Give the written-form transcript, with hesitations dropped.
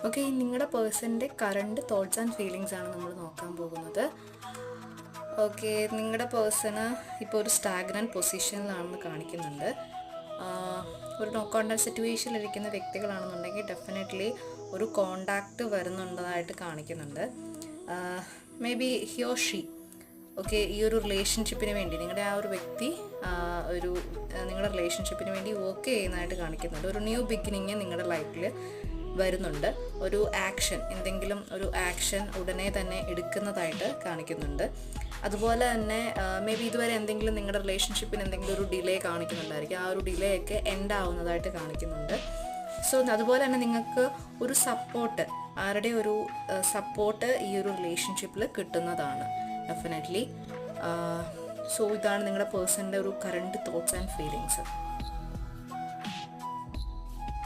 Okay, നിങ്ങളുടെ പേഴ്സൻ്റെ current thoughts and feelings ആണ് നമ്മൾ നോക്കാൻ പോകുന്നത്. ഓക്കെ, നിങ്ങളുടെ പേഴ്സണ് ഇപ്പോൾ ഒരു സ്റ്റാഗ്നൻറ്റ് പൊസിഷനിലാണെന്ന് കാണിക്കുന്നുണ്ട്. ഒരു നോ കോണ്ടാക്ട് സിറ്റുവേഷനിലിരിക്കുന്ന വ്യക്തികളാണെന്നുണ്ടെങ്കിൽ ഡെഫിനറ്റ്ലി ഒരു കോണ്ടാക്റ്റ് വരുന്നുണ്ടതായിട്ട് കാണിക്കുന്നുണ്ട്. May be he or she, okay, ഈ ഒരു റിലേഷൻഷിപ്പിന് വേണ്ടി നിങ്ങളുടെ ആ ഒരു വ്യക്തി നിങ്ങളുടെ റിലേഷൻഷിപ്പിന് വേണ്ടി വർക്ക് ചെയ്യുന്നതായിട്ട് കാണിക്കുന്നുണ്ട്. ഒരു ന്യൂ ബിഗിനിങ് നിങ്ങളുടെ ലൈഫിൽ വരുന്നുണ്ട്. ഒരു ആക്ഷൻ, എന്തെങ്കിലും ഒരു ആക്ഷൻ ഉടനെ തന്നെ എടുക്കുന്നതായിട്ട് കാണിക്കുന്നുണ്ട്. അതുപോലെ തന്നെ മേ ബി ഇതുവരെ എന്തെങ്കിലും നിങ്ങളുടെ റിലേഷൻഷിപ്പിന് എന്തെങ്കിലും ഒരു ഡിലേ കാണിക്കുന്നുണ്ടായിരിക്കും. ആ ഒരു ഡിലേ ഒക്കെ എൻഡ് ആവുന്നതായിട്ട് കാണിക്കുന്നുണ്ട്. സോ അതുപോലെ തന്നെ നിങ്ങൾക്ക് ഒരു സപ്പോർട്ട്, ആരുടെ ഒരു സപ്പോർട്ട് ഈ ഒരു റിലേഷൻഷിപ്പിൽ കിട്ടുന്നതാണ് ഡെഫിനറ്റ്ലി. സോ ഇതാണ് നിങ്ങളുടെ പേഴ്സണിൻ്റെ ഒരു കറണ്ട് തോട്ട്സ് ആൻഡ് ഫീലിങ്സ്.